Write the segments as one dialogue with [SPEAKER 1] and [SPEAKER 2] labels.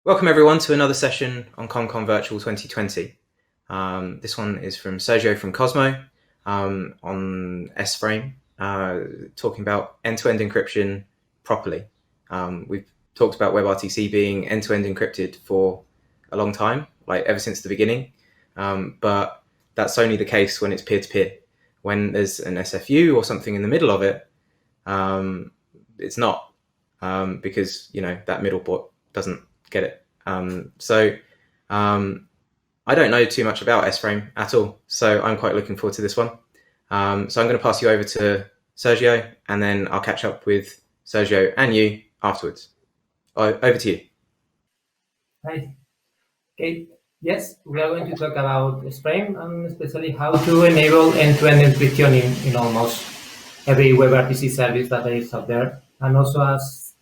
[SPEAKER 1] Welcome everyone to another session on CommCon Virtual 2020. This one is from Sergio from Cosmo on SFrame, talking about end-to-end encryption properly. We've talked about WebRTC being end-to-end encrypted for a long time, like ever since the beginning, but that's only the case when it's peer-to-peer. When there's an SFU or something in the middle of it, it's not, because that middle port doesn't get it. I don't know too much about SFrame at all, so I'm quite looking forward to this one. So I'm going to pass you over to Sergio, and then I'll catch up with Sergio and you afterwards. Over to you.
[SPEAKER 2] Hi. Okay. Yes, we are going to talk about SFrame and especially how to enable end-to-end encryption in almost every WebRTC service that is out there. And also, as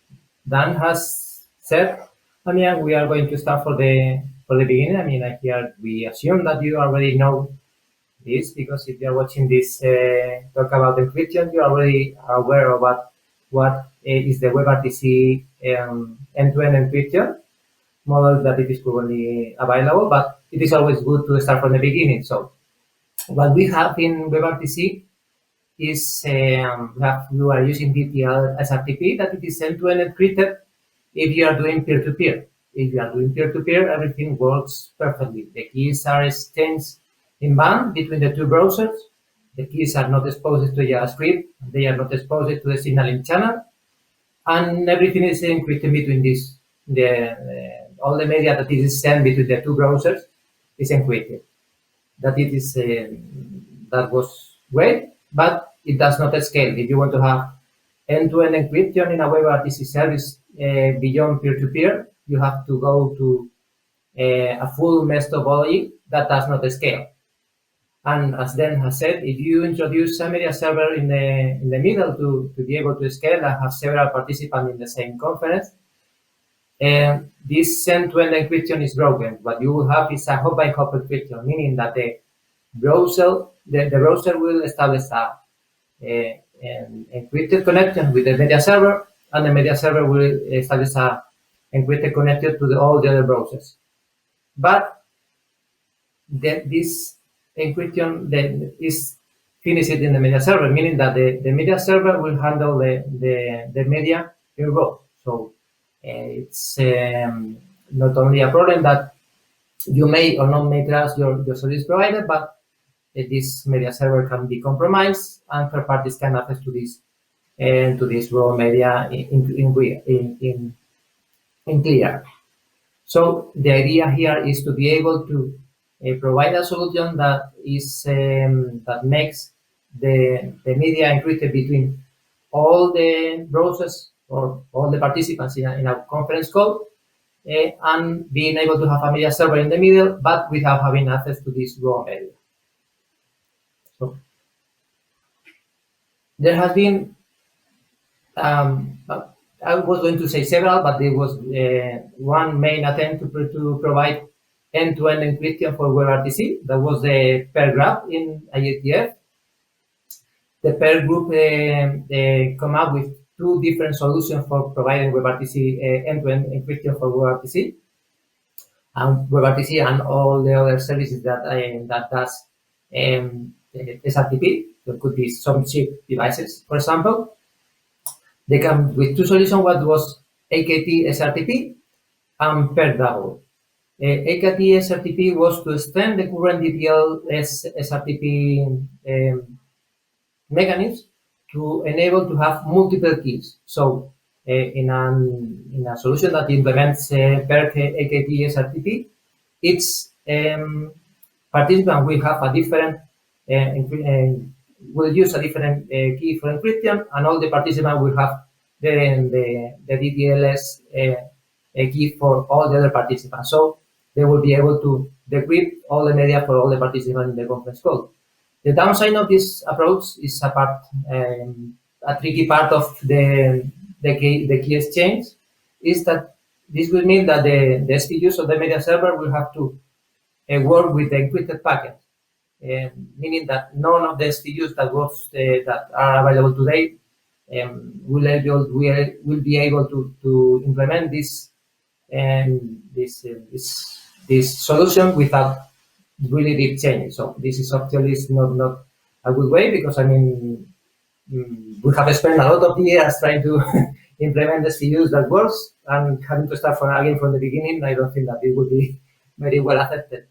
[SPEAKER 2] Dan has said, we are going to start for the beginning. Here we assume that you already know this, because if you are watching this talk about encryption, you are already aware of what is the WebRTC end-to-end encryption model that it is currently available, but it is always good to start from the beginning. So what we have in WebRTC is you are using DTL SRTP, that it is end-to-end encrypted if you are doing peer-to-peer. If you are doing peer-to-peer, everything works perfectly. The keys are exchanged in band between the two browsers. The keys are not exposed to JavaScript. They are not exposed to the signaling channel. And everything is encrypted between these. All the media that is sent between the two browsers is encrypted. That was great, but it does not scale. If you want to have end-to-end encryption in a WebRTC service beyond peer-to-peer, you have to go to a full methodology that does not scale. And as Dan has said, if you introduce a media server in the middle to be able to scale and have several participants in the same conference, this end-to-end encryption is broken. What you will have is a hop-by-hop encryption, meaning that the browser will establish an encrypted connection with the media server, and the media server will establish an encrypted connection to all the other browsers. But this encryption is finished in the media server, meaning that the media server will handle the media in raw. So it's not only a problem that you may or not may trust your service provider, but this media server can be compromised, and third parties can access to this raw media in clear. So the idea here is to be able to provide a solution that is that makes the media encrypted between all the browsers or all the participants in a conference call, and being able to have a media server in the middle, but without having access to this raw media. So there has been, I was going to say several, but there was one main attempt to provide end-to-end encryption for WebRTC. That was the PERC graph in IETF. The PERC group come up with two different solutions for providing WebRTC end-to-end encryption for WebRTC. And WebRTC and all the other services that does SRTP. There could be some chip devices, for example. They come with two solutions. One was AKT SRTP and PERC double. AKT SRTP was to extend the current DTL SRTP mechanism to enable to have multiple keys. So in a solution that implements PERC AKT SRTP, each participant will have a different will use a different key for encryption, and all the participants will have the DTLS key for all the other participants. So they will be able to decrypt all the media for all the participants in the conference call. The downside of this approach is a tricky part of the key exchange, is that this will mean that the SPUs of the media server will have to work with the encrypted packet, meaning that none of the SPUs that are available today will be able to implement this and this solution without really deep changes. So this is actually not a good way, because I mean, we have spent a lot of years trying to implement SKUs that works, and having to start again from the beginning, I don't think that it would be very well accepted,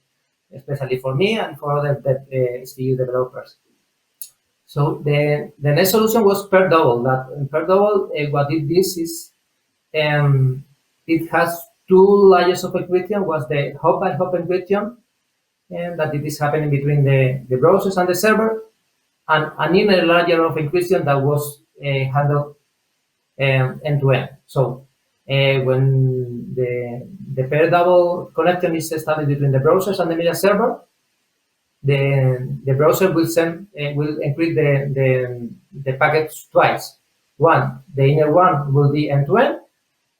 [SPEAKER 2] especially for me and for other SKU developers. So the next solution was PERC double. That PERC double, what it is it has two layers of encryption. Was the hop-by-hop encryption, and that it is happening between the browsers and the server, and an inner layer of encryption that was handled end-to-end. So when the PERC double connection is established between the browsers and the media server, the browser will encrypt the packets twice. One, the inner one will be end-to-end,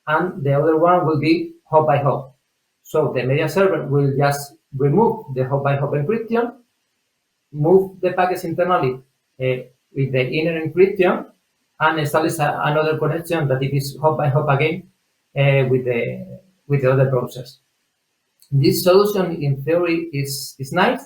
[SPEAKER 2] and the other one will be hop-by-hop. So the media server will just remove the hop-by-hop encryption, move the packets internally with the inner encryption, and establish another connection that it is hop-by-hop again with the other browsers. This solution, in theory, is nice,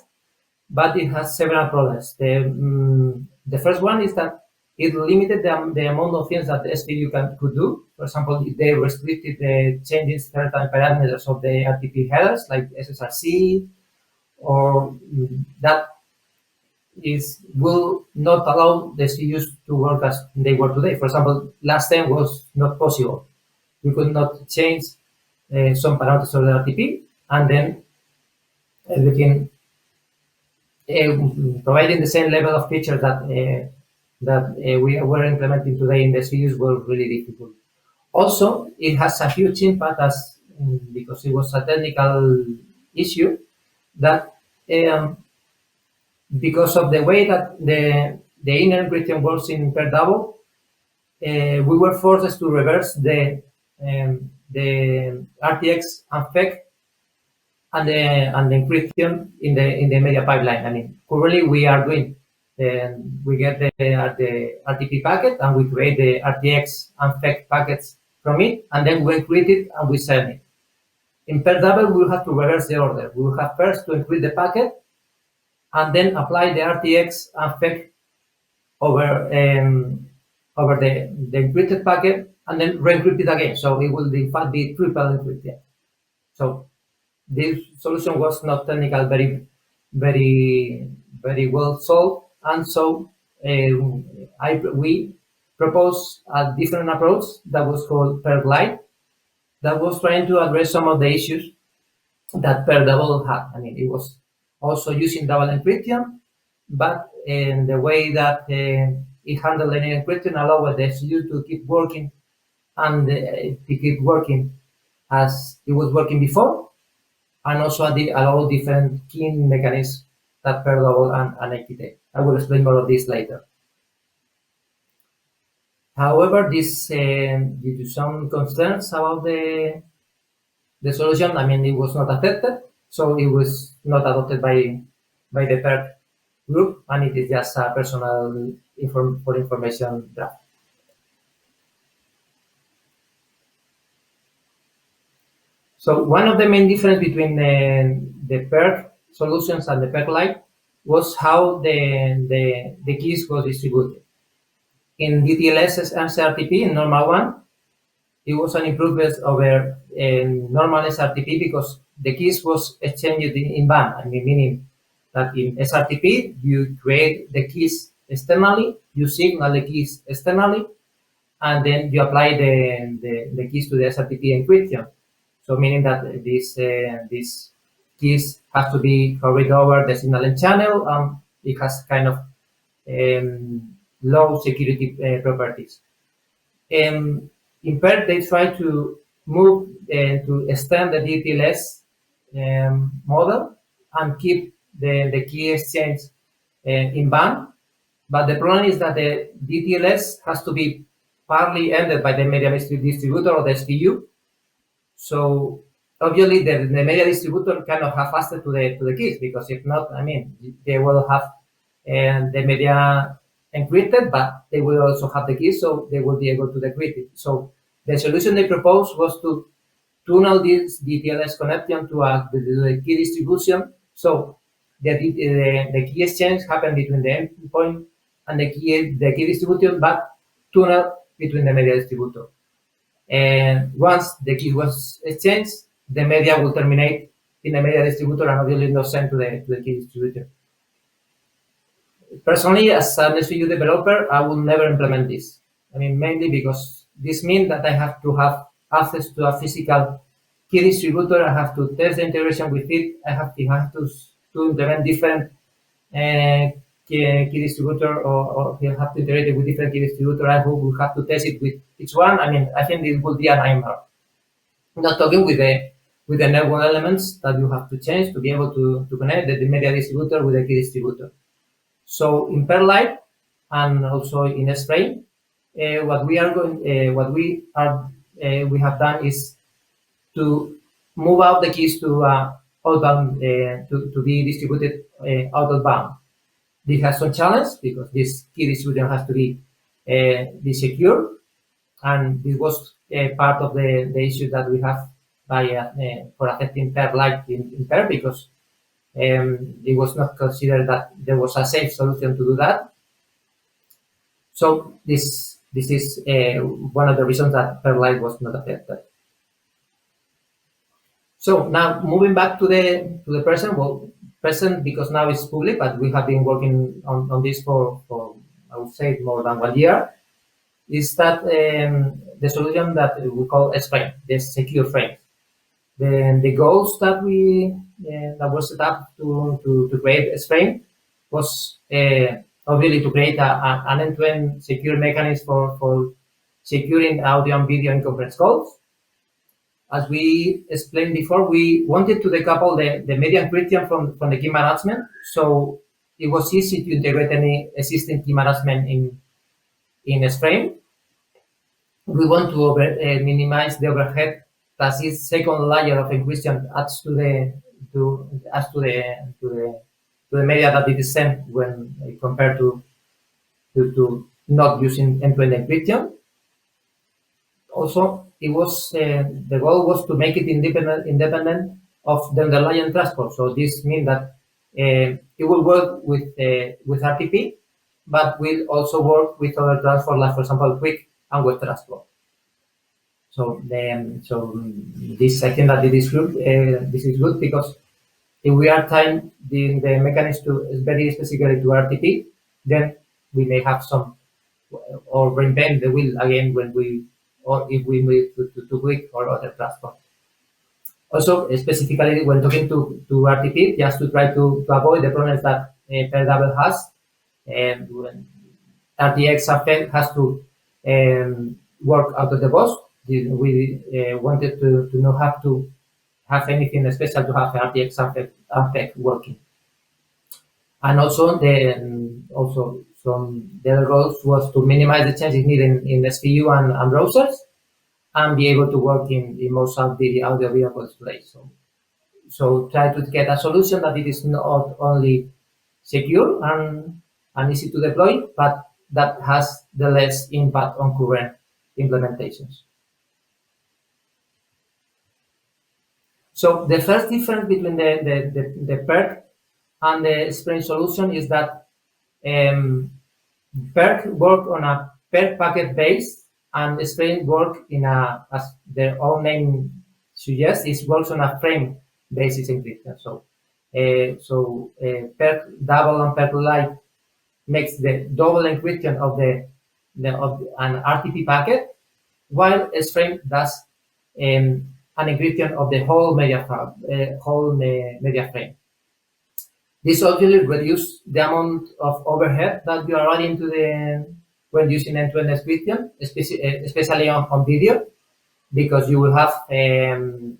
[SPEAKER 2] but it has several problems. The first one is that it limited the amount of things that the SPU could do. For example, they restricted the changing certain parameters of the RTP headers, like SSRC, or that will not allow the SPUs to work as they work today. For example, last time was not possible. We could not change some parameters of the RTP, and then everything providing the same level of features that we were implementing today in the SPUs were really difficult. Also, it has a huge impact because it was a technical issue that because of the way that the inner encryption works in PERC double, we were forced to reverse the RTX unspec and the encryption in the media pipeline. I mean, currently we are doing, we get the RTP packet and we create the RTX unspec packets from it, and then we encrypt it and we send it. In PERC double, we will have to reverse the order. We will have first to encrypt the packet, and then apply the RTX unspec over the encrypted packet, and then re-encrypt it again. So it will in fact be triple encrypted. So this solution was not technically very well solved, and so we proposed a different approach that was called PERC Lite, that was trying to address some of the issues that PERC double had. I mean, it was also using double encryption, but in the way that it handled any encryption allowed the SU to keep working and to keep working as it was working before, and also allow different keying mechanisms that PERC double and AKT. I will explain more of this later. However, this due to some concerns about the solution, I mean, it was not accepted, so it was not adopted by the PERC group, and it is just a personal for information draft. So one of the main differences between the PERC solutions and the PERC Lite was how the keys was distributed. In DTLS SRTP, in normal one, it was an improvement over normal SRTP because the keys was exchanged in band. I mean, meaning that in SRTP, you create the keys externally, you signal the keys externally, and then you apply the keys to the SRTP encryption. So meaning that these keys have to be carried over the signaling channel, and it has kind of low security properties. In PERC, they try to move to extend the DTLS model and keep the key exchange in band. But the problem is that the DTLS has to be partly ended by the media distributor or the SPU. So obviously the media distributor cannot have faster to the keys, because if not, I mean, they will have the media encrypted, but they will also have the keys, so they will be able to decrypt it. So the solution they proposed was to tunnel this DTLS connection to the key distribution. So the key exchange happened between the endpoint and the key distribution, but tunnel between the media distributor. And once the key was exchanged, the media will terminate in the media distributor and obviously not sent to the key distributor. Personally, as an SVU developer, I will never implement this. I mean, mainly because this means that I have to have access to a physical key distributor. I have to test the integration with it. I have to implement different key distributor, or you have to integrate it with different key distributor. I will have to test it with each one. I mean, I think it will be a nightmare. I'm not talking with the network elements that you have to change to be able to connect the media distributor with the key distributor. So in PERC Lite and also in SFrame, what we have done is to move out the keys to outbound to be distributed out of bound. This has some challenge because this key distribution has to be secure, and this was part of the issue that we have by for affecting PERC Lite in PERC, because it was not considered that there was a safe solution to do that. So this is one of the reasons that PERC Lite was not affected. So now moving back to the present, well, present because now it's public, but we have been working on this for I would say more than 1 year. Is that the solution that we call SFrame, the secure frame. The goals that we that were set up to create SFrame was obviously to create an end-to-end secure mechanism for securing audio and video in conference calls. As we explained before, we wanted to decouple the media encryption from the key management, so it was easy to integrate any existing key management in SFrame. We want to minimize the overhead that this second layer of encryption adds to the media that it is sent when compared to not using end-to-end encryption. Also, it was the goal was to make it independent of the underlying transport. So this means that it will work with RTP, but will also work with other transport, like for example, Quick and Web Transport. So this, I think that this is good because if we are tying the mechanism to very specifically to RTP, then we may have some or reinvent the wheel again when we or if we move to Quick or other transport. Also, specifically when talking to RTP, just to try to avoid the problems that PERC has, and when RTX has to work out of the box. We wanted to not have to have anything special to have RTX affect working. And also the other goals was to minimize the changes needed in SVU and browsers, and be able to work in most of the audio video displays. So try to get a solution that it is not only secure and easy to deploy, but that has the less impact on current implementations. So the first difference between the PERC and the SFrame solution is that PERC work on a PERC packet base, and SFrame work as their own name suggests, it works on a frame basis encryption. So PERC double and PERC Lite makes the double encryption of an RTP packet, while SFrame does an encryption of the whole media frame. This obviously reduces the amount of overhead that you are adding to when using end-to-end encryption, especially on video, because you will have in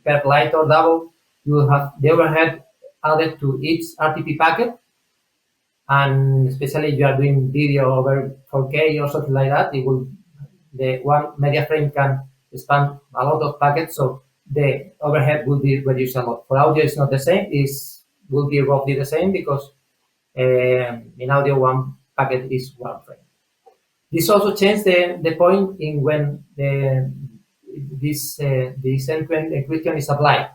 [SPEAKER 2] PERC Lite or double, you will have the overhead added to each RTP packet, and especially if you are doing video over 4K or something like that, the one media frame can span a lot of packets, so the overhead will be reduced a lot. For audio, it's not the same. It will be roughly the same because in audio, one packet is one frame. This also changed the point in when this end-to-end encryption is applied.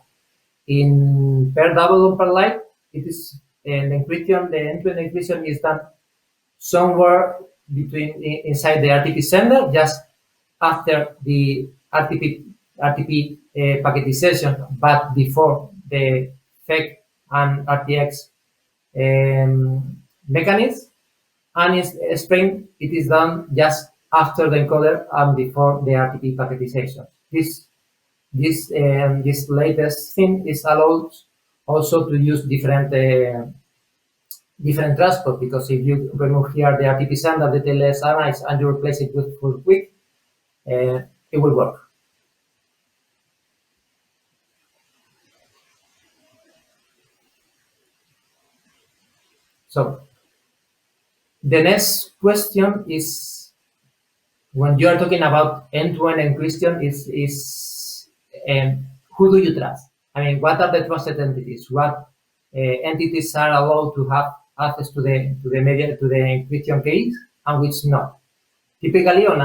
[SPEAKER 2] In PERC double per Lite, it is an encryption. The end-to-end encryption is done somewhere between inside the RTP sender, just after the RTP packetization, but before the FEC and RTX mechanism. And in Spring, it is done just after the encoder and before the RTP packetization. This latest thing is allowed also to use different transport, because if you remove here the RTP sender, the TLS analyze, and you replace it with full quick, it will work. So the next question is, when you are talking about end-to-end encryption, is who do you trust? I mean, what are the trusted entities? What entities are allowed to have access to the encryption keys, and which not? Typically, on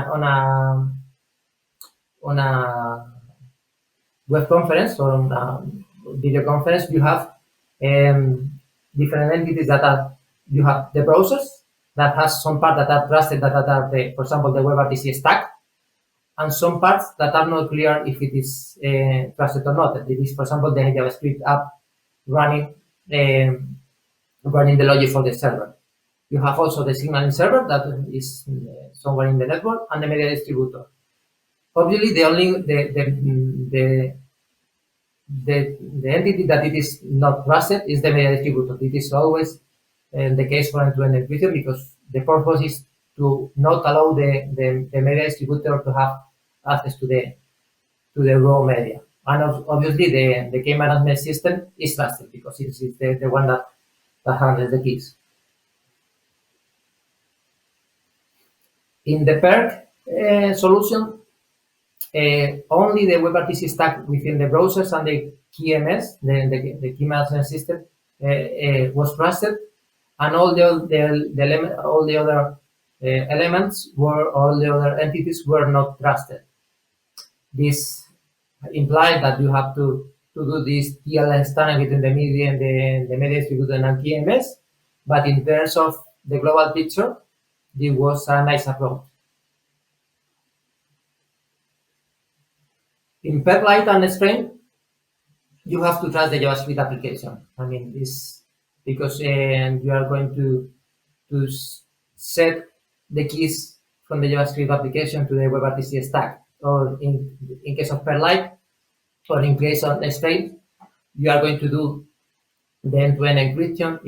[SPEAKER 2] a web conference or on a video conference, you have different entities that are. You have the browsers that has some parts that are trusted, that are for example, the WebRTC stack, and some parts that are not clear if it is trusted or not. It is, for example, the JavaScript app running the logic for the server. You have also the signaling server that is somewhere in the network, and the media distributor. Obviously, the entity that it is not trusted is the media distributor. It is always the case for end-to-end encryption, because the purpose is to not allow the media distributor to have access to the raw media. And obviously, the key management system is trusted, because it is the one that handles the keys. In the PERC solution, only the WebRTC stack within the browsers and the KMS, the key management system, was trusted, and all the other elements all the other entities were not trusted. This implied that you have to do this TLS tunnel between the media and the media distributor and KMS, but in terms of the global picture, this was a nice approach. In PERC Lite and SFrame, you have to trust the JavaScript application. I mean, this because you are going to set the keys from the JavaScript application to the WebRTC stack, or in case of PERC Lite, or in case of SFrame, you are going to do the end-to-end encryption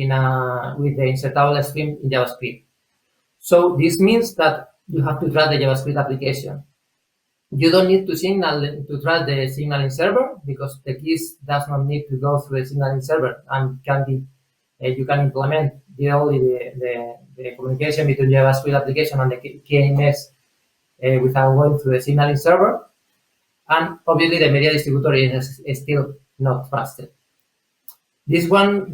[SPEAKER 2] with the insertable stream in JavaScript. So this means that you have to trust the JavaScript application. You don't need to trust the signaling server, because the keys does not need to go through the signaling server, and can be you can implement only the communication between JavaScript application and the KMS without going through the signaling server. And obviously, the media distributor is still not trusted. This one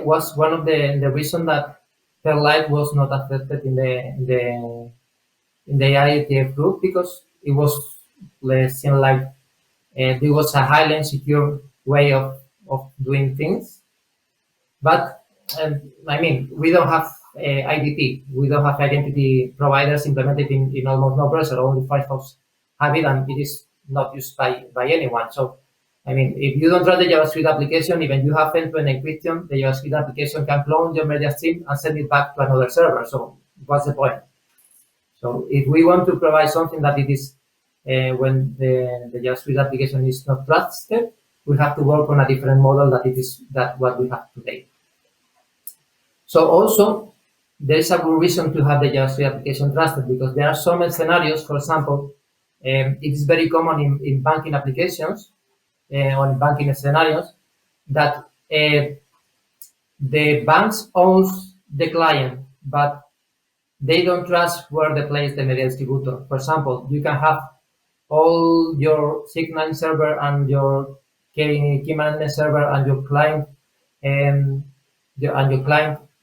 [SPEAKER 2] was one of the reasons that PERC Lite was not accepted in the IETF group, because it was seemed like it was a highly insecure way of doing things. But I mean, we don't have IDP. We don't have identity providers implemented in almost no browser. Only Firefox have it, and it is not used by anyone. So, I mean, if you don't run the JavaScript application, even you have end-to-end encryption, the JavaScript application can clone your media stream and send it back to another server. So, what's the point? So, if we want to provide something that it is when the JavaScript application is not trusted, we have to work on a different model that what we have today. So also, there is a good reason to have the JavaScript application trusted, because there are some scenarios. For example, it is very common in banking applications or in banking scenarios that the banks owns the client, but they don't trust where they place the media distributor. For example, you can have all your signaling server and your key management server and your client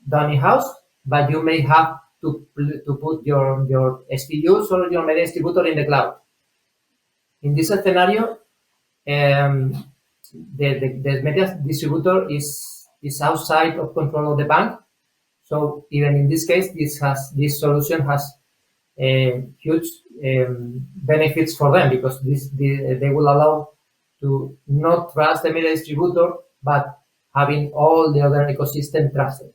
[SPEAKER 2] done in-house, but you may have to put your SPUs or your media distributor in the cloud. In this scenario, the media distributor is outside of control of the bank. So even in this case, this solution has huge benefits for them, because they will allow to not trust the media distributor, but having all the other ecosystem trusted.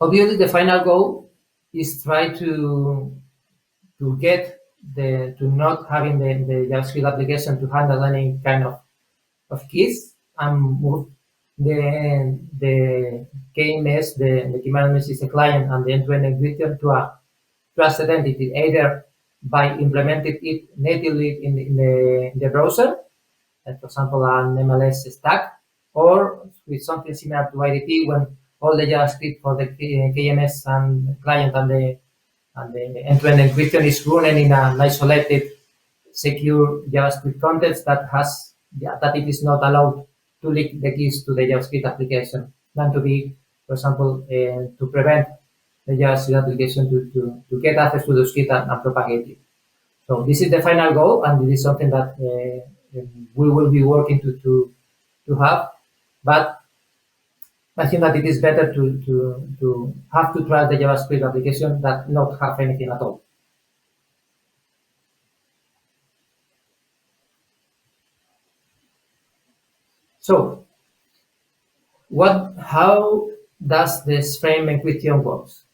[SPEAKER 2] Obviously, the final goal is try to get to not having the JavaScript application to handle any kind of keys, and move the KMS, the key management system client, and the end-to-end encryption to a trusted entity, either by implementing it natively in the browser, like for example an MLS stack, or with something similar to IDP, when all the JavaScript for the KMS and client and the end-to-end encryption is running in an isolated, secure JavaScript context that it is not allowed to leak the keys to the JavaScript application, than to be, for example, to prevent the JavaScript application to get access to the script and propagate it. So this is the final goal, and it is something that we will be working to have. But I think that it is better to have to trust the JavaScript application than not have anything at all. So, how does the SFrame encryption works?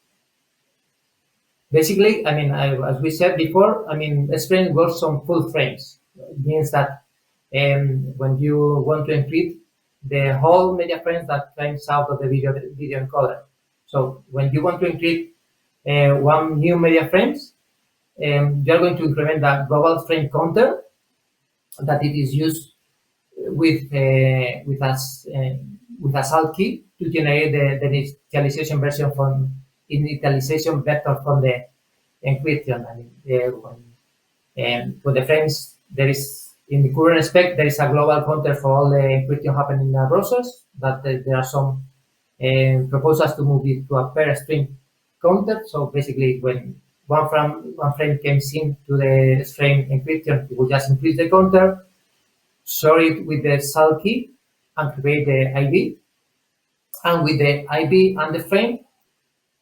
[SPEAKER 2] Basically, I mean, as we said before, I mean, SFrame works on full frames. It means that when you want to encrypt the whole media frames that comes out of the video encoder. So when you want to encrypt one new media frames, you're going to increment the global frame counter that it is used with a salt key to generate the initialization version from initialization vector from the encryption. I mean, for the frames, there is, in the current spec, there is a global counter for all the encryption happening in the browsers. That there are some proposals to move it to a per string counter. So basically, when one frame comes into the frame encryption, it will just increase the counter, store it with the salt key, and create the IB. And with the IB and the frame,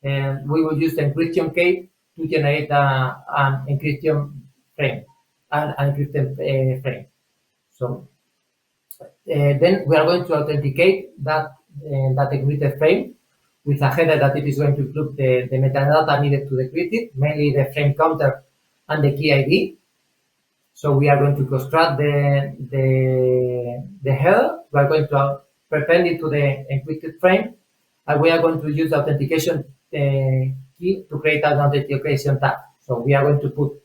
[SPEAKER 2] we will use the encryption key to generate an encryption frame, an encrypted frame. So then we are going to authenticate that encrypted frame with a header that it is going to include the metadata needed to decrypt it, mainly the frame counter and the key ID. So we are going to construct the header. We are going to append it to the encrypted frame, and we are going to use the authentication key to create an authentication tag. So we are going to put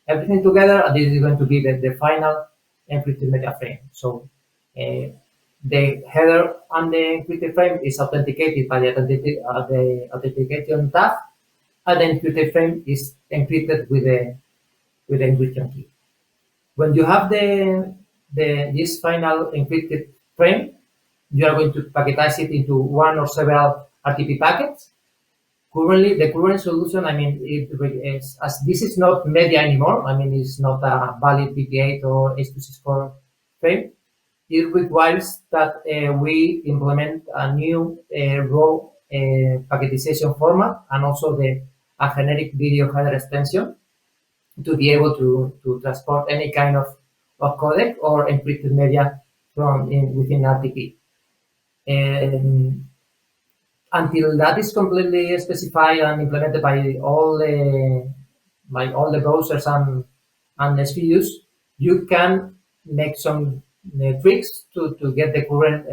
[SPEAKER 2] everything together, and this is going to be the final encrypted media frame. So the header and the encrypted frame is authenticated by the authentication tag, and the encrypted frame is encrypted with the encryption key. When you have this final encrypted frame, you are going to packetize it into one or several RTP packets. Currently, the current solution, I mean, as this is not media anymore, I mean, it's not a valid BP8 or H.264 frame, it requires that we implement a new raw packetization format, and also a generic video header extension to be able to transport any kind of codec or encrypted media from within RTP. Until that is completely specified and implemented by all the browsers and SVUs, you can make some tricks to get the current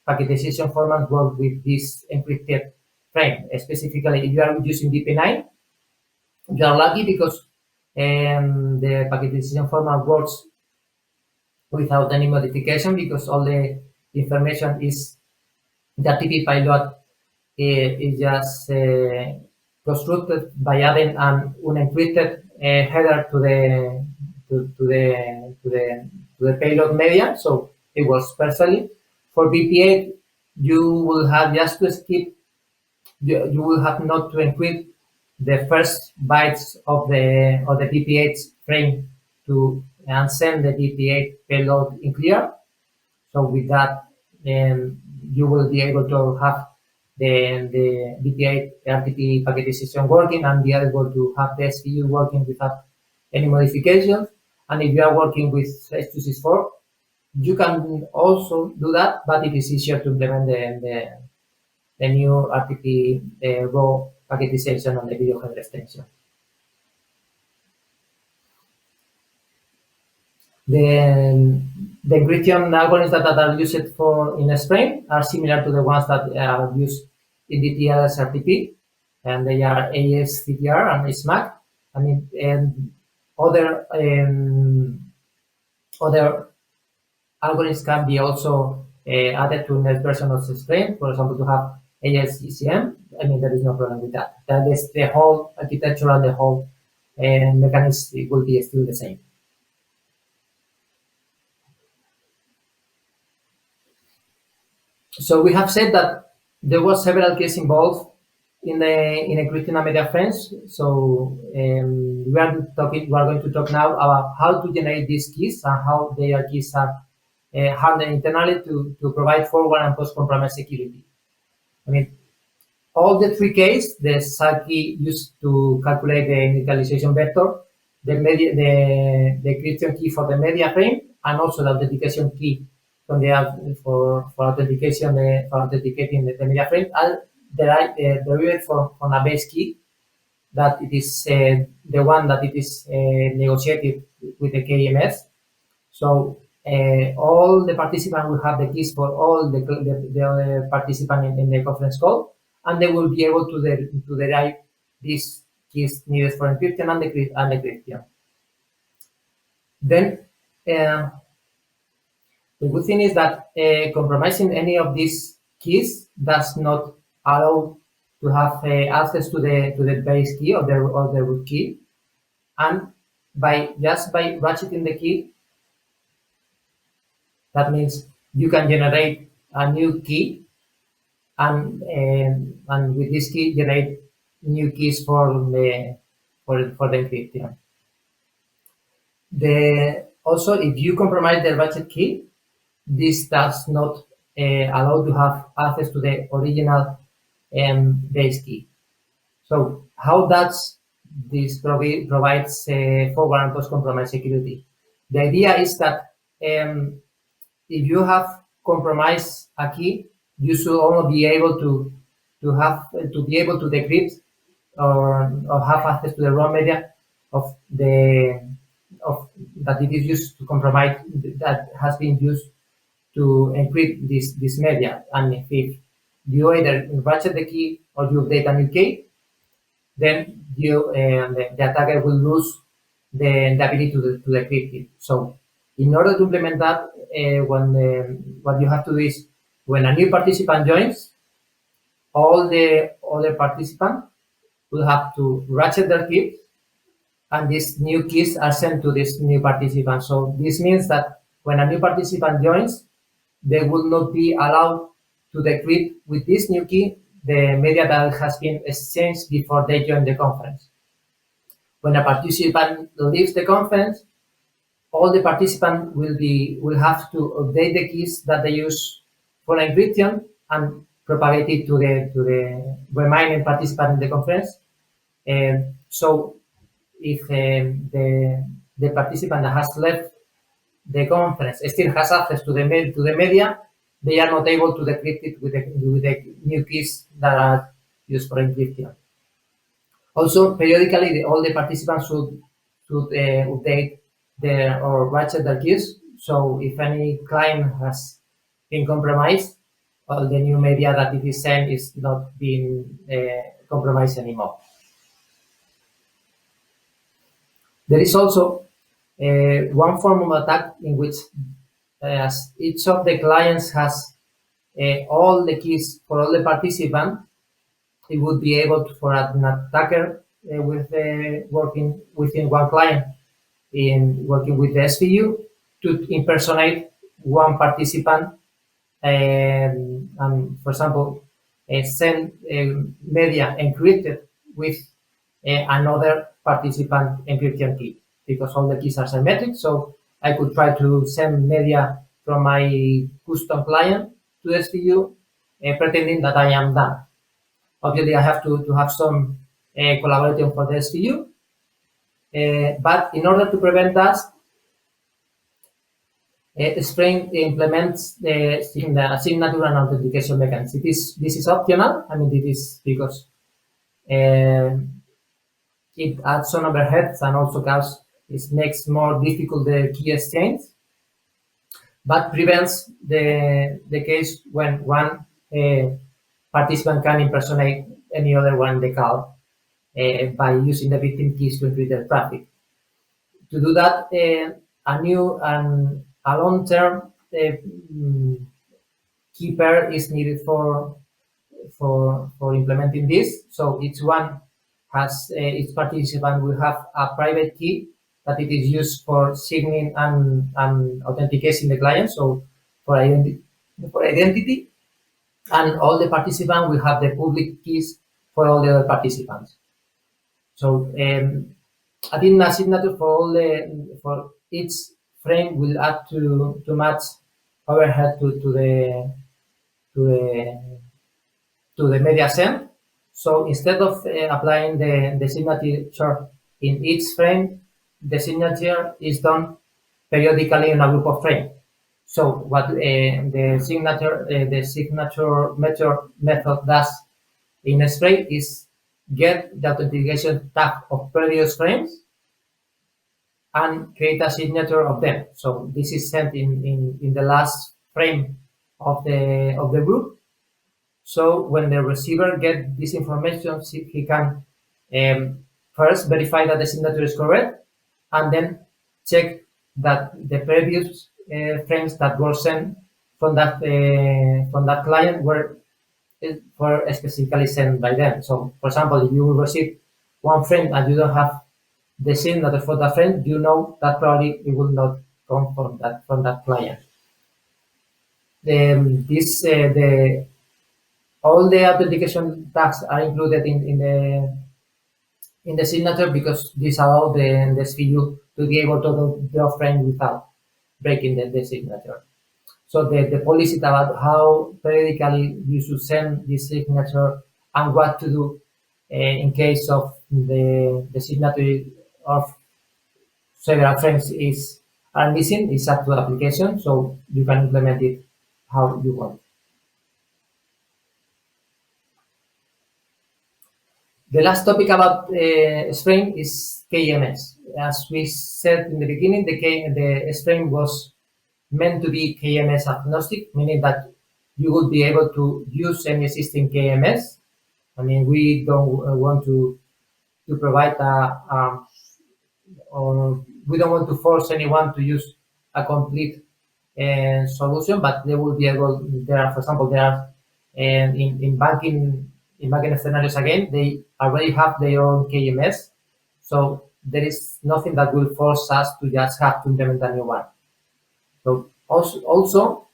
[SPEAKER 2] packetization format work with this encrypted frame. Specifically, if you are using DP9, you are lucky because the packetization format works without any modification, because all the information is the RTP payload is just constructed by adding an unencrypted header to the payload media, so it works perfectly. For BP8, you will have just to skip. You will have not to encrypt the first bytes of the PP8 frame and send the PP8 payload in clear. So with that, you will be able to have the BP8 RTP packetization working and be able to have the SVU working without any modifications. And if you are working with H.264, you can also do that, but it is easier to implement the new RTP raw packetization on the video header extension. The encryption algorithms that are used in SFrame are similar to the ones that are used in the TLS RTP, and they are ASCTR and SMAC. And other algorithms can be also added to next version of SFrame, for example, to have ASGCM. I mean, there is no problem with that. That is the whole architecture and the whole mechanism will be still the same. So we have said that there was several cases involved in encrypting a media frames. So we are going to talk now about how to generate these keys and how their keys are handled internally to provide forward and post-compromise security. I mean, all the three cases, the SAR key used to calculate the initialization vector, the encryption key for the media frame, and also the authentication key from for authenticating the media frame, are derived from a base key that it is the one that it is negotiated with the KMS. So all the participants will have the keys for all the participants in the conference call, and they will be able to derive these keys needed for encryption and decryption. Then the good thing is that compromising any of these keys does not allow to have access to the base key or the root key, and by ratcheting the key, that means you can generate a new key, and with this key generate new keys for the encryption. Also, if you compromise the ratchet key, this does not allow to have access to the original base key. So how does this provides forward and post-compromise security? The idea is that if you have compromised a key, you should only be able to decrypt or have access to the raw media of that it is used to compromise, that has been used to encrypt this media. And if you either ratchet the key or you update a new key, then the attacker will lose the ability to decrypt it. So in order to implement that, what you have to do is, when a new participant joins, all the other participants will have to ratchet their keys, and these new keys are sent to this new participant. So this means that when a new participant joins, they will not be allowed to decrypt with this new key the media that has been exchanged before they join the conference. When a participant leaves the conference, all the participants will have to update the keys that they use for encryption and propagate it to the remaining participant in the conference. So if the participant that has left the conference still has access to the media, they are not able to decrypt it with the new keys that are used for encryption. Also, periodically, all the participants should update or ratchet their keys. So if any client has been compromised, all the new media that it is sent is not being compromised anymore. There is also one form of attack in which as each of the clients has all the keys for all the participants, it would be able to, for an attacker working within one client, working with the SVU, to impersonate one participant and for example, send media encrypted with another participant encryption key, because all the keys are symmetric. So I could try to send media from my custom client to SVU, pretending that I am done. Obviously, I have to have some collaboration for the SVU, but in order to prevent that, Spring implements the signature and authentication mechanism. This is optional. I mean, it is because it adds some overheads and also it makes more difficult the key exchange, but prevents the case when one participant can impersonate any other one in the call by using the victim keys to encrypt their traffic. To do that, a new and a long-term key pair is needed for implementing this. So each one has each participant will have a private key that it is used for signing and authenticating the client. So for identity, and all the participants will have the public keys for all the other participants. So I think a signature for each frame will add to match overhead to the media sent. So instead of applying the signature in each frame, the signature is done periodically in a group of frames. So what the signature method does in a spray is get the authentication tag of previous frames and create a signature of them. So this is sent in the last frame of the group. So when the receiver gets this information, he can first verify that the signature is correct, and then check that the previous frames that were sent from that client were specifically sent by them. So, for example, if you receive one frame and you don't have the signature for that frame, you know that probably it will not come from that client. All the authentication tags are included in the signature because this allows the SVU to be able to draw frame without breaking the signature. So the policy about how periodically you should send this signature and what to do in case of the signature of several frames are missing is up to the application, so you can implement it how you want. The last topic about Spring is KMS. As we said in the beginning, the Spring was meant to be KMS agnostic, meaning that you would be able to use any existing KMS. I mean, we don't want to provide or we don't want to force anyone to use a complete solution, but they will be able. For example, in banking scenarios again, they already have their own KMS, so there is nothing that will force us to just have to implement a new one. So also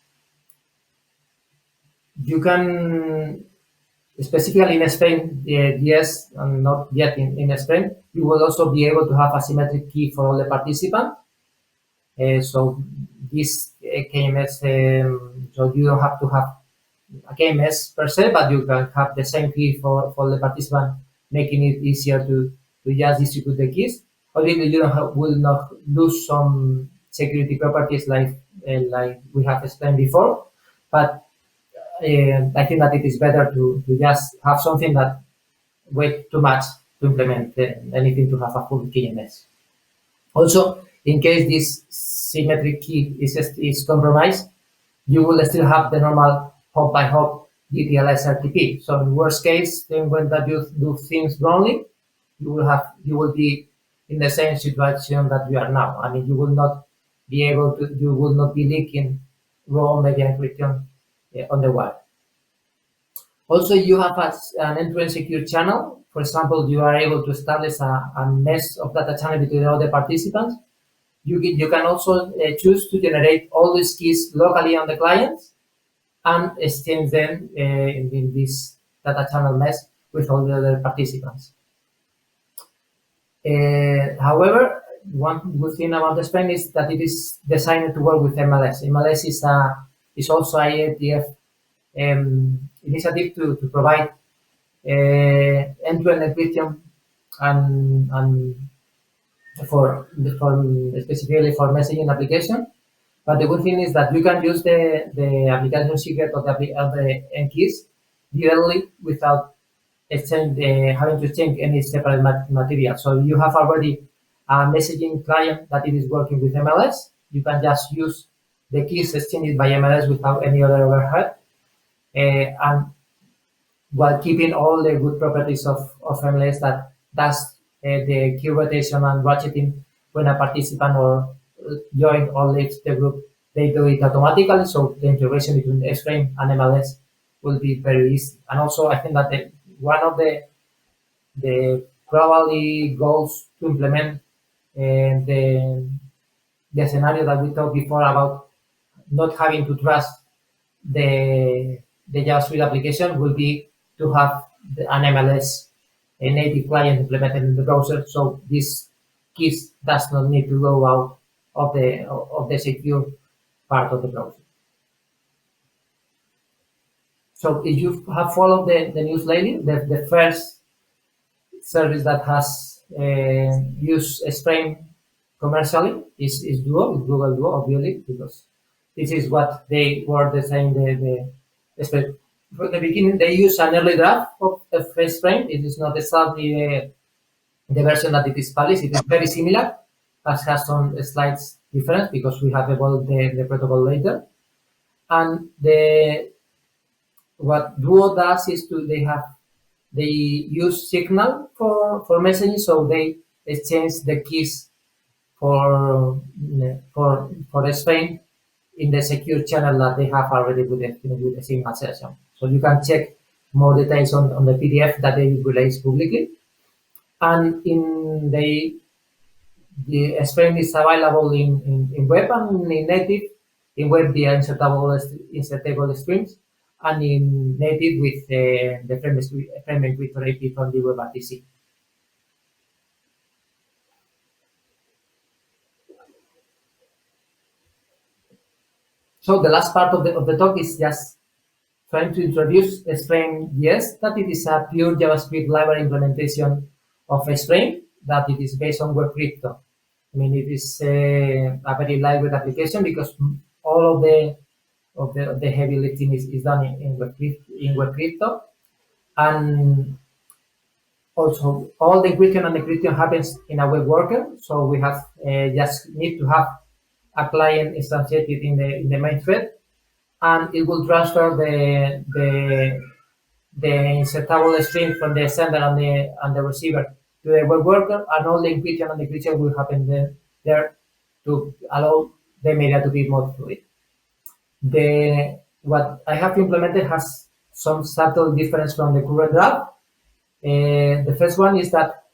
[SPEAKER 2] you can, specifically in SFrame.js and not yet in SFrame, you will also be able to have a symmetric key for all the participants. So this KMS, so you don't have to have a KMS per se, but you can have the same key for the participant, making it easier to just distribute the keys. Obviously, you will not lose some security properties like we have explained before, but I think that it is better to just have something that weighs too much to implement anything to have a full KMS. Also, in case this symmetric key is compromised, you will still have the normal hop by hop DTLS RTP. So in worst case, then when that you do things wrongly, you will be in the same situation that we are now. I mean, you will not be leaking raw media encryption on the web. Also, you have an end-to-end secure channel. For example, you are able to establish a mesh of data channel between all the participants. You can also choose to generate all these keys locally on the clients and exchange them in this data channel mesh with all the other participants. However, one good thing about the SFrame is that it is designed to work with MLS. MLS is also IETF initiative to provide end-to-end encryption and for specifically for messaging application. But the good thing is that you can use the application secret of the end keys directly without having to exchange any separate material. So you have already a messaging client that it is working with MLS. You can just use the keys exchanged by MLS without any other overhead, and while keeping all the good properties of MLS that does the key rotation and ratcheting when a participant or join or leaves the group. They do it automatically, so the integration between SFrame and MLS will be very easy. And also, I think that one of the probably goals to implement the scenario that we talked before about not having to trust the JavaScript application will be to have an MLS, a native client implemented in the browser, so this keys does not need to go out of the secure part of the browser. So if you have followed the news lately, the first service that has used SFrame commercially is Duo, is Google Duo, obviously, because this is what they were designing from the beginning. They use an early draft of SFrame. It is not exactly the version that it is published. It is very similar, but has some slight difference because we have evolved the protocol later. And what Duo does is they use Signal for messaging, so they exchange the keys for SFrame in the secure channel that they have already with the Signal session. So you can check more details on the PDF that they release publicly. And in the SFrame is available in web and in native. In web, the insertable streams, and in native with the frame encryptor API from the WebRTC. So the last part of the talk is just trying to introduce SFrame.js, that it is a pure JavaScript library implementation of SFrame, that it is based on webcrypto. I mean, it is a very lightweight application because all of the heavy lifting is done in webcrypto, and also all the encryption and decryption happens in a web worker. So we have just need to have a client instantiated in the main thread, and it will transfer the insertable string from the sender and the receiver to the web worker, and all the encryption and decryption will happen there to allow the media to be more fluid. What I have implemented has some subtle difference from the current draft. The first one is that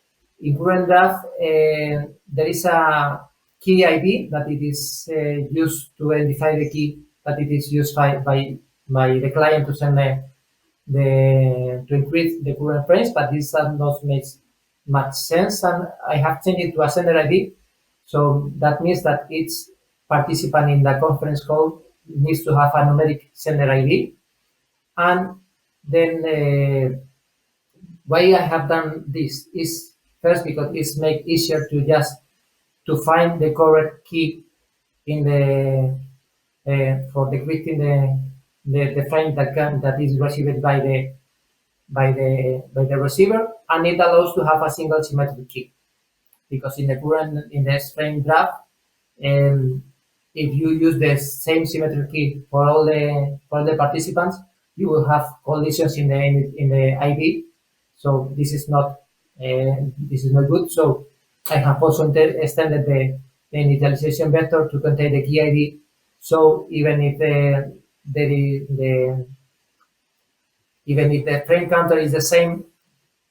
[SPEAKER 2] in current draft there is a key ID that it is used to identify the key that it is used by the client to send to encrypt the current frames, but this does not make much sense, and I have changed it to a sender ID. So that means that each participant in the conference call needs to have a numeric sender ID. And then why I have done this is first because it's made easier to find the correct key in for decrypting the frame that is received by the receiver, and it allows to have a single symmetric key, because in the SFrame draft, if you use the same symmetric key for all the participants, you will have collisions in the ID. So this is not good. So I have also extended the initialization vector to contain the key ID. So even if the frame counter is the same,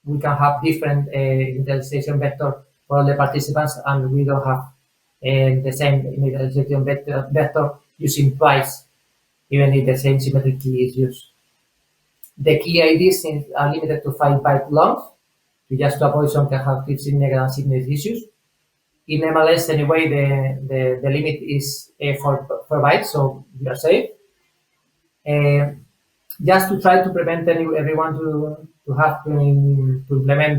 [SPEAKER 2] we can have different initialization vector for all the participants, and we don't have the same initialization vector using twice, even if the same symmetric key is used. The key IDs are limited to 5 bytes long, just to avoid some kind of significant and significant issues. In MLS, anyway, the limit is 4 bytes, so we are safe. Just to try to prevent everyone to have to implement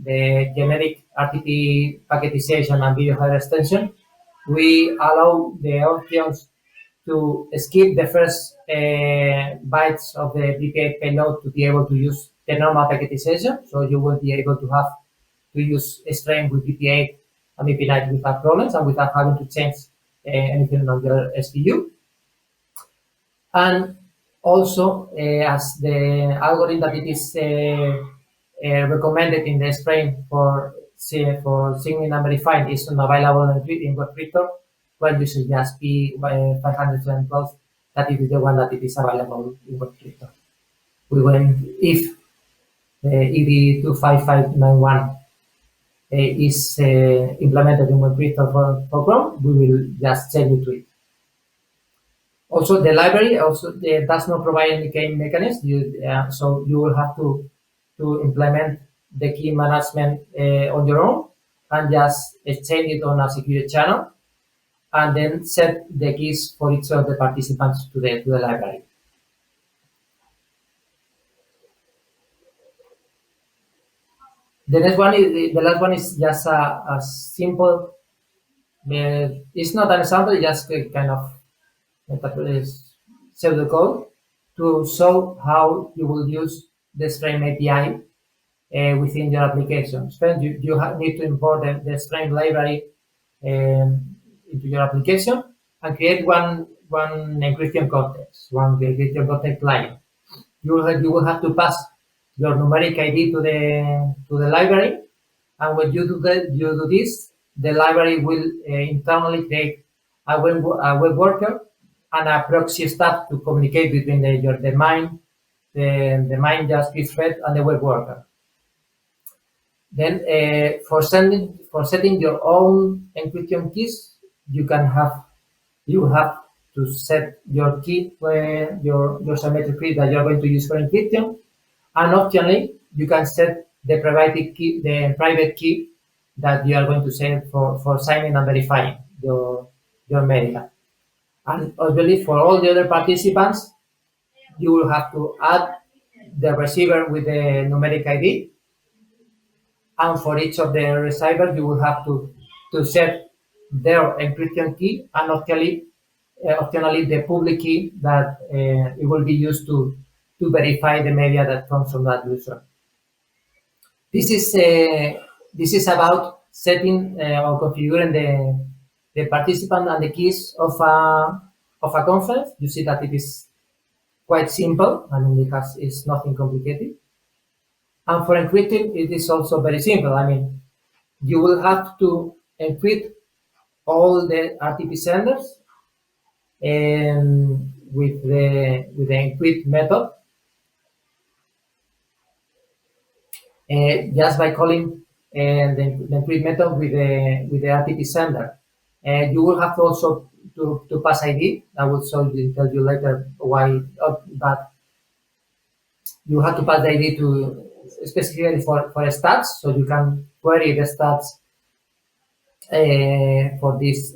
[SPEAKER 2] the generic RTP packetization and video header extension, we allow the options to skip the first bytes of the PPA payload to be able to use the normal packetization. So you will be able to have to use SFrame with PP8 and PP9 without problems and without having to change anything on your SVU. And also, as the algorithm that it is recommended in the SFrame for signing and verifying is not available in webcrypto, well, you should just be 512. That is the one that it is available in webcrypto. If ED 25591 is implemented in webcrypto for Chrome, we will just change it to it. Also, the library does not provide any key mechanism, so you will have to implement the key management on your own and just exchange it on a secure channel, and then set the keys for each of the participants to the library. The next one is the last one is just a simple. It's not an example; it's just a kind of pseudocode to show how you will use the SFrame API within your application. So you need to import the SFrame library into your application and create one encryption context, one encryption context client. You will have to pass your numeric ID to the library, and when you do this, the library will internally create a web worker and a proxy stack to communicate between the main JavaScript thread and the web worker. Then for setting your own encryption keys, you have to set your key, your symmetric key that you're going to use for encryption, and optionally you can set the private key that you are going to set for signing and verifying your media. And obviously, for all the other participants, you will have to add the receiver with the numeric ID. And for each of the receivers, you will have to set their encryption key and optionally the public key that it will be used to verify the media that comes from that user. This is about setting or configuring the participant and the keys of a conference. You see that it is quite simple. I mean, it's nothing complicated. And for encrypting, it is also very simple. I mean, you will have to encrypt all the RTP senders with the encrypt method, just by calling the encrypt method with the RTP sender. You will have also to pass ID. I will tell you later why, but you have to pass the ID to specifically for stats, so you can query the stats for this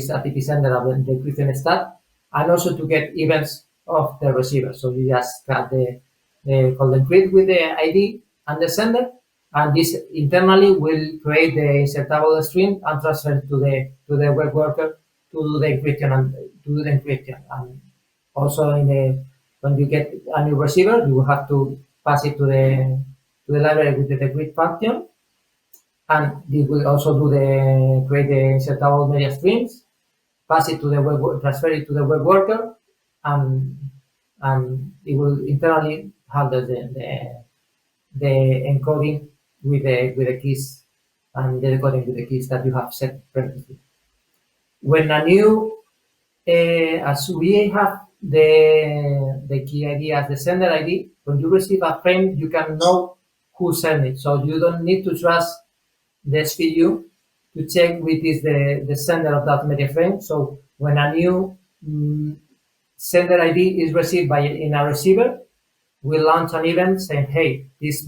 [SPEAKER 2] RTP sender of the encryption stat, and also to get events of the receiver. So you just got the call encrypt with the ID and the sender, and this internally will create the insertable string and transfer to the web worker to do the encryption. And also when you get a new receiver, you will have to pass it to the library with the decrypt function, and it will also create the insertable media streams, pass it to the transfer it to the web worker, and it will internally handle the encoding with the keys and the decoding with the keys that you have set previously. When a new, as we have the key ID as the sender ID, when you receive a frame, you can know who sent it. So you don't need to trust the SVU to check which is the sender of that media frame. So when a new sender ID is received in a receiver, will launch an event saying, hey, this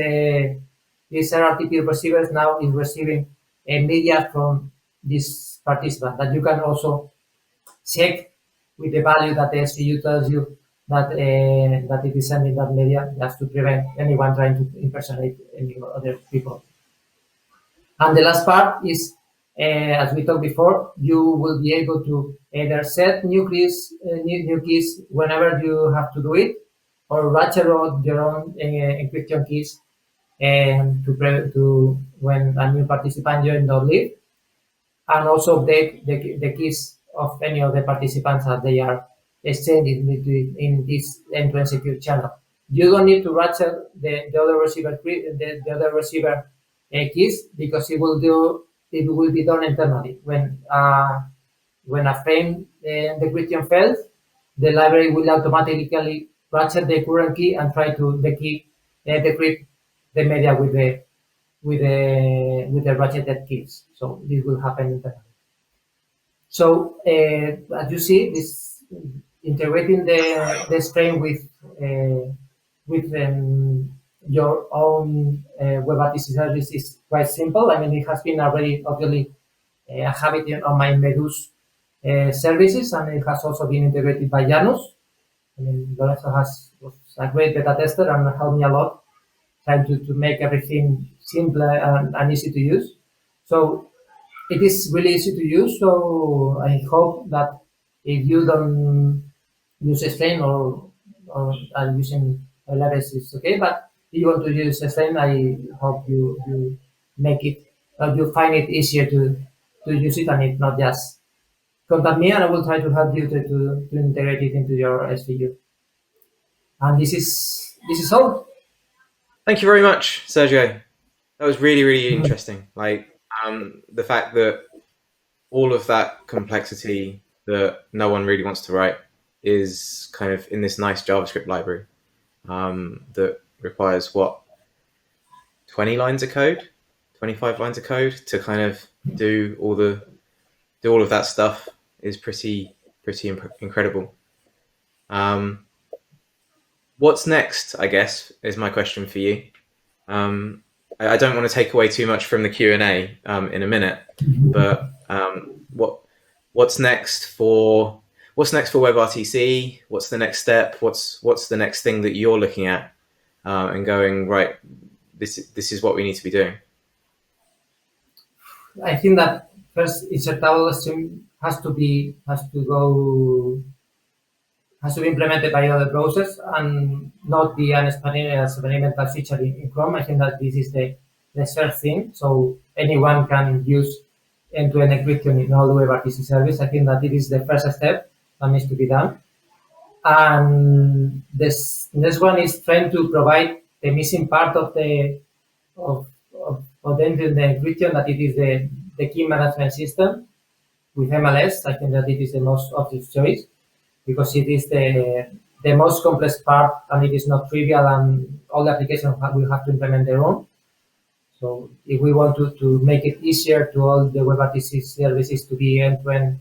[SPEAKER 2] RTP receiver now is receiving a media from this participant, that you can also check with the value that the SVU tells you that that it is sending that media, just to prevent anyone trying to impersonate any other people. And the last part is, as we talked before, you will be able to either set new keys whenever you have to do it, or ratchet out your own encryption keys to when a new participant joins or leave, and also update the keys of any of the participants as they are exchanging in this end-to-end secure channel. You don't need to ratchet the other receiver keys, because it will be done internally. When a frame decryption fails, the library will automatically ratchet the current key and try to decrypt the media with the ratcheted keys. So this will happen internally. So as you see, this integrating the frame with your own WebRTC service is quite simple. I mean, it has been already obviously a habit on my Medus services, and it has also been integrated by Janus. I mean, Lorenzo was a great beta tester and helped me a lot trying to make everything simple and easy to use. So it is really easy to use. So I hope that if you don't use SFrame or are using levels, it's okay. But if you want to use SFrame, I hope you make it, you find it easier to use it, and if not, just contact me and I will try to help you to integrate it into your SVU. And this is all.
[SPEAKER 1] Thank you very much, Sergio. That was really, really interesting. Like the fact that all of that complexity that no one really wants to write is kind of in this nice JavaScript library that requires 20 lines of code, 25 lines of code to kind of do all of that stuff is pretty incredible. What's next, I guess, is my question for you. I don't want to take away too much from the Q&A in a minute, but what's next for WebRTC? What's the next step? What's the next thing that you're looking at and going, right, this is what we need to be doing?
[SPEAKER 2] I think that first insertable stream has to be implemented by other browsers and not be an experimental feature in Chrome. I think that this is the first thing. So anyone can use end-to-end encryption in all WebRTC service. I think that it is the first step that needs to be done. And this next one is trying to provide the missing part of the end-to-end encryption, that it is the key management system with MLS. I think that it is the most obvious choice, because it is the most complex part, and it is not trivial, and all the applications will have to implement their own. So if we want to make it easier to all the WebRTC services to be end-to-end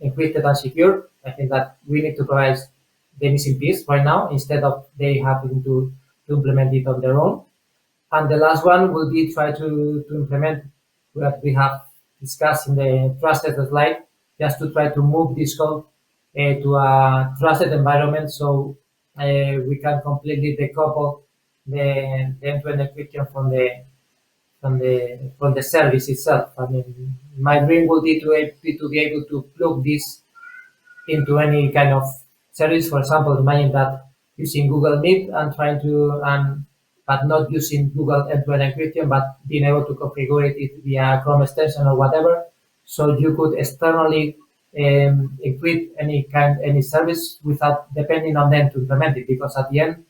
[SPEAKER 2] encrypted and secure, I think that we need to provide the missing piece right now, instead of they having to implement it on their own. And the last one will be try to implement what we have discussed in the trusted slide, just to try to move this code to a trusted environment, so we can completely decouple the end-to-end encryption from the service itself. I mean, my dream would be to be able to plug this into any kind of service. For example, imagine that using Google Meet and trying to but not using Google end-to-end encryption, but being able to configure it via Chrome extension or whatever, so you could externally encrypt any service without depending on them to implement it, because at the end,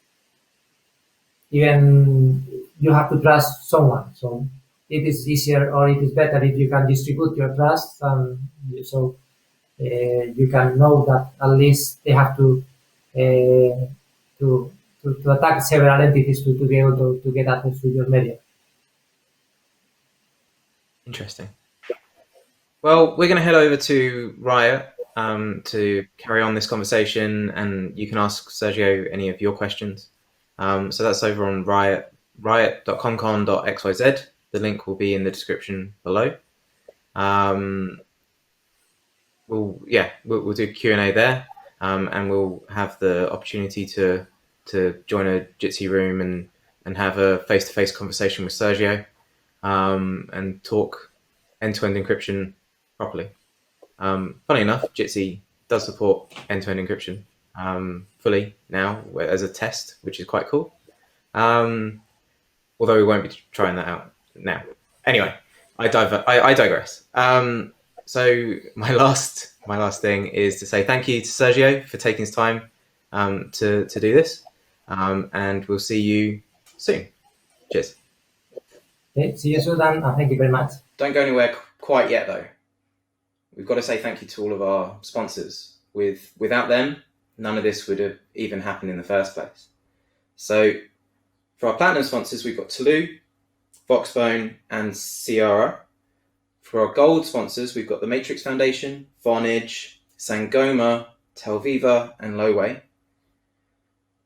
[SPEAKER 2] even you have to trust someone. So it is easier, or it is better if you can distribute your trust, and so you can know that at least they have to attack several entities to be able to get access to your media.
[SPEAKER 1] Interesting. Well, we're going to head over to Riot to carry on this conversation, and you can ask Sergio any of your questions. So that's over on riot.commcon.xyz. The link will be in the description below. We'll do Q&A there, and we'll have the opportunity to join a Jitsi room and have a face-to-face conversation with Sergio, and talk end-to-end encryption properly. Funny enough, Jitsi does support end-to-end encryption fully now as a test, which is quite cool. Although we won't be trying that out now. Anyway, I digress. So my last thing is to say thank you to Sergio for taking his time to do this, and we'll see you soon. Cheers.
[SPEAKER 2] Okay, see you soon, and thank you very much.
[SPEAKER 1] Don't go anywhere quite yet, though. We've got to say thank you to all of our sponsors. Without them, none of this would have even happened in the first place. So for our platinum sponsors, we've got Toulouse, Voxbone, and Ciara. For our gold sponsors, we've got the Matrix Foundation, Vonage, Sangoma, Telviva, and Loway.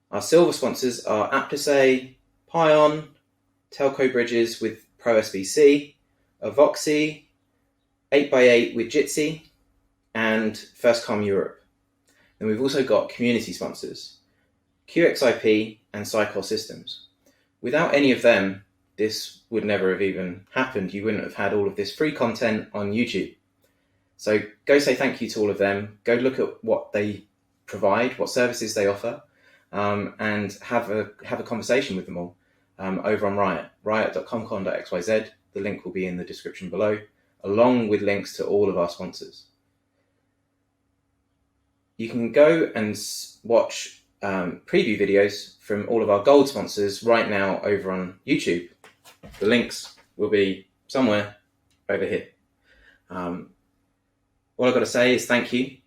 [SPEAKER 1] Our silver sponsors are Aptosay, Pion, Telco Bridges with ProSVC, Avoxy, 8x8 with Jitsi, and FirstCom Europe. And we've also got community sponsors, QXIP and Cycor Systems. Without any of them, this would never have even happened. You wouldn't have had all of this free content on YouTube. So go say thank you to all of them. Go look at what they provide, what services they offer, and have a conversation with them all over on Riot, riot.commcon.xyz. The link will be in the description below, along with links to all of our sponsors. You can go and watch preview videos from all of our gold sponsors right now over on YouTube. The links will be somewhere over here. All I've got to say is thank you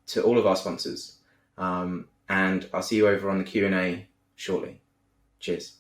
[SPEAKER 1] to all of our sponsors, and I'll see you over on the Q&A shortly. Cheers.